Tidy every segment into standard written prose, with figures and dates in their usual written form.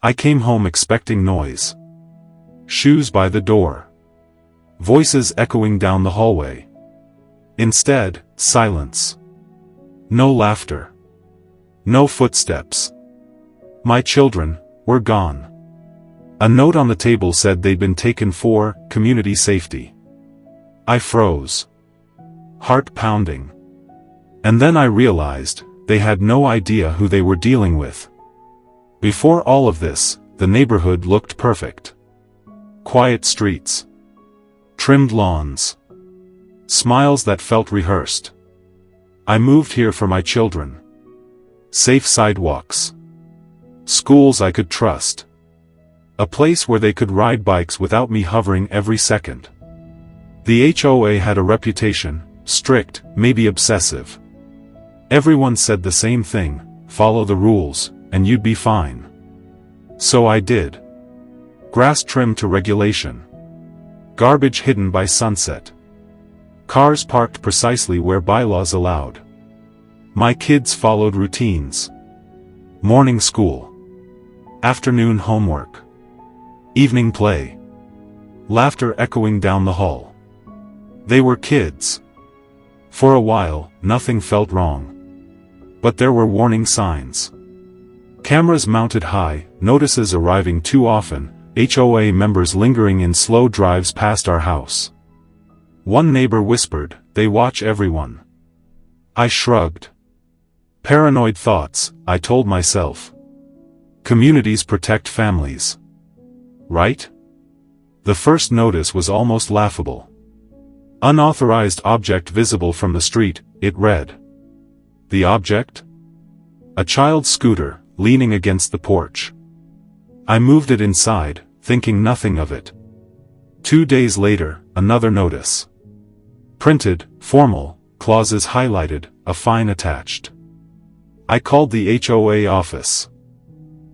I came home expecting noise. Shoes by the door. Voices echoing down the hallway. Instead, silence. No laughter. No footsteps. My children were gone. A note on the table said they'd been taken for community safety. I froze. Heart pounding. And then I realized they had no idea who they were dealing with. Before all of this, the neighborhood looked perfect. Quiet streets. Trimmed lawns. Smiles that felt rehearsed. I moved here for my children. Safe sidewalks. Schools I could trust. A place where they could ride bikes without me hovering every second. The HOA had a reputation, strict, maybe obsessive. Everyone said the same thing, follow the rules, and you'd be fine. So I did. Grass trimmed to regulation. Garbage hidden by sunset. Cars parked precisely where bylaws allowed. My kids followed routines. Morning school. Afternoon homework. Evening play. Laughter echoing down the hall. They were kids. For a while, nothing felt wrong. But there were warning signs. Cameras mounted high, notices arriving too often, HOA members lingering in slow drives past our house. One neighbor whispered, "They watch everyone." I shrugged. Paranoid thoughts, I told myself. Communities protect families. Right? The first notice was almost laughable. Unauthorized object visible from the street, it read. The object? A child's scooter, leaning against the porch. I moved it inside, thinking nothing of it. 2 days later, another notice. Printed, formal, clauses highlighted, a fine attached. I called the HOA office.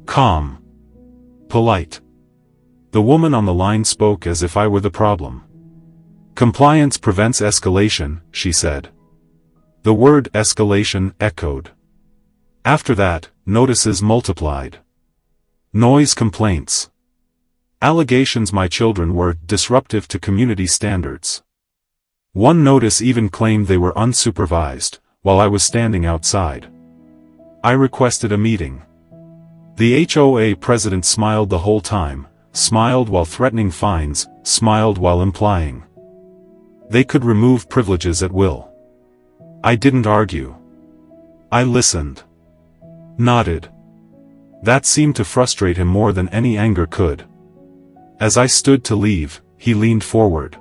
Calm. Polite. The woman on the line spoke as if I were the problem. Compliance prevents escalation, she said. The word escalation echoed. After that, notices multiplied. Noise complaints. Allegations my children were disruptive to community standards. One notice even claimed they were unsupervised, while I was standing outside. I requested a meeting. The HOA president smiled the whole time, smiled while threatening fines, smiled while implying they could remove privileges at will. I didn't argue. I listened. Nodded. That seemed to frustrate him more than any anger could. As I stood to leave, he leaned forward.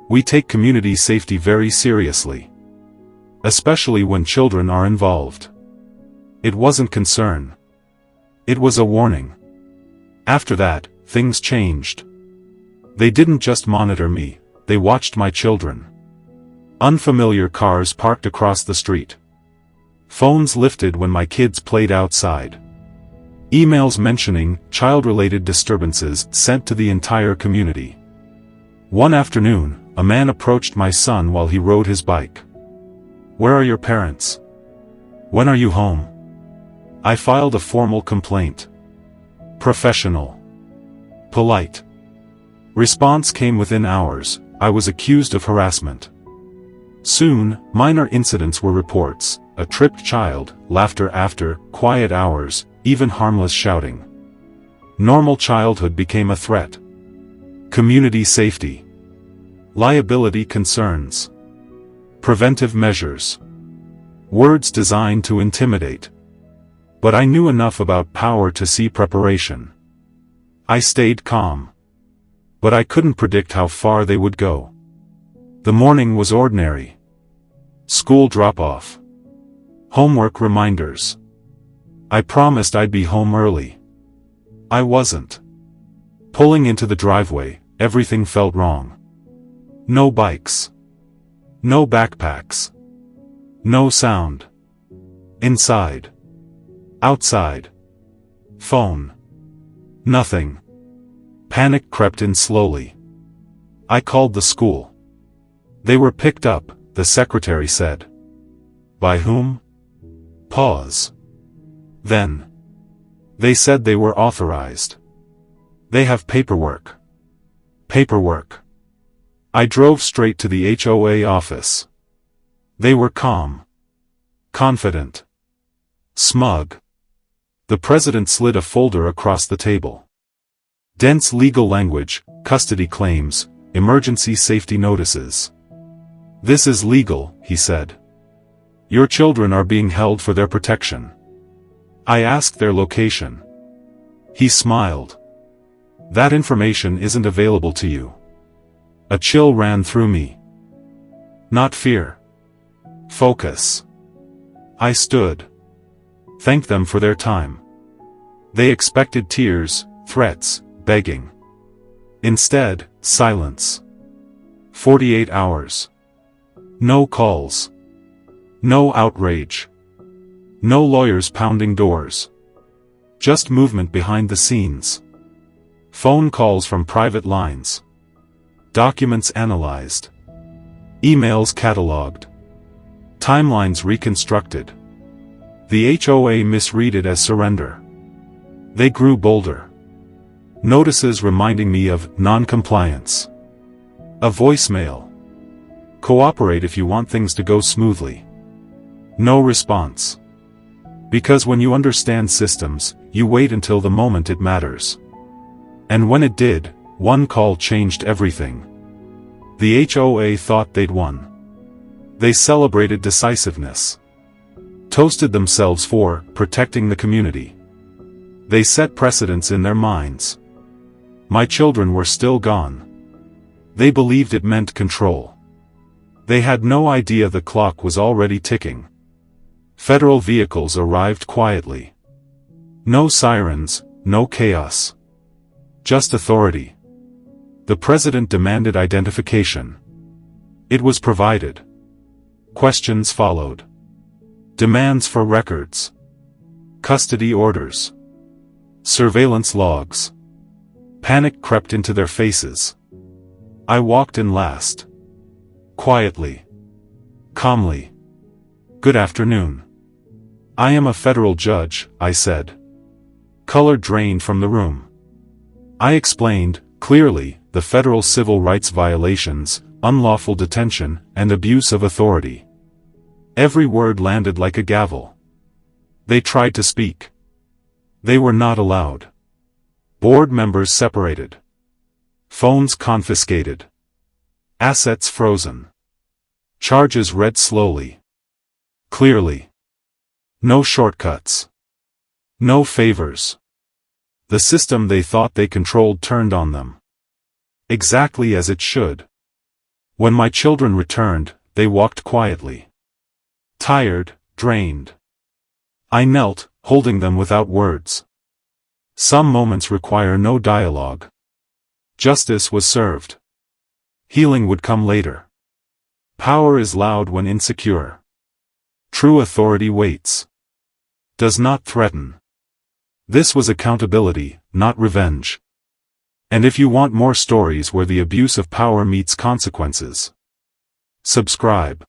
We take community safety very seriously. Especially when children are involved. It wasn't concern. It was a warning. After that, things changed. They didn't just monitor me, they watched my children. Unfamiliar cars parked across the street. Phones lifted when my kids played outside. Emails mentioning child-related disturbances sent to the entire community. One afternoon, a man approached my son while he rode his bike. Where are your parents? When are you home? I filed a formal complaint. Professional. Polite. Response came within hours. I was accused of harassment. Soon, minor incidents were reports, a tripped child, laughter after, quiet hours, even harmless shouting. Normal childhood became a threat. Community safety. Liability concerns. Preventive measures. Words designed to intimidate. But I knew enough about power to see preparation. I stayed calm. But I couldn't predict how far they would go. The morning was ordinary. School drop-off. Homework reminders. I promised I'd be home early. I wasn't. Pulling into the driveway, everything felt wrong. No bikes. No backpacks. No sound. Inside. Outside. Phone. Nothing. Panic crept in slowly. I called the school. They were picked up, the secretary said. By whom? Pause. Then. They said they were authorized. They have paperwork. Paperwork. I drove straight to the HOA office. They were calm. Confident. Smug. The president slid a folder across the table. Dense legal language, custody claims, emergency safety notices. This is legal, he said. Your children are being held for their protection. I asked their location. He smiled. That information isn't available to you. A chill ran through me. Not fear. Focus. I stood. Thanked them for their time. They expected tears, threats, begging. Instead, silence. 48 hours. No calls. No outrage. No lawyers pounding doors. Just movement behind the scenes. Phone calls from private lines. Documents analyzed. Emails cataloged. Timelines reconstructed. The HOA misread it as surrender. They grew bolder. Notices reminding me of non-compliance. A voicemail. Cooperate if you want things to go smoothly. No response. Because when you understand systems, you wait until the moment it matters. And when it did, one call changed everything. The HOA thought they'd won. They celebrated decisiveness. Toasted themselves for protecting the community. They set precedents in their minds. My children were still gone. They believed it meant control. They had no idea the clock was already ticking. Federal vehicles arrived quietly. No sirens, no chaos. Just authority. The president demanded identification. It was provided. Questions followed. Demands for records. Custody orders. Surveillance logs. Panic crept into their faces. I walked in last. Quietly. Calmly. Good afternoon. I am a federal judge, I said. Color drained from the room. I explained, clearly, the federal civil rights violations, unlawful detention, and abuse of authority. Every word landed like a gavel. They tried to speak. They were not allowed. Board members separated. Phones confiscated. Assets frozen. Charges read slowly. Clearly. No shortcuts. No favors. The system they thought they controlled turned on them. Exactly as it should. When my children returned, they walked quietly. Tired, drained. I knelt, holding them without words. Some moments require no dialogue. Justice was served. Healing would come later. Power is loud when insecure. True authority waits. Does not threaten. This was accountability, not revenge. And if you want more stories where the abuse of power meets consequences, subscribe.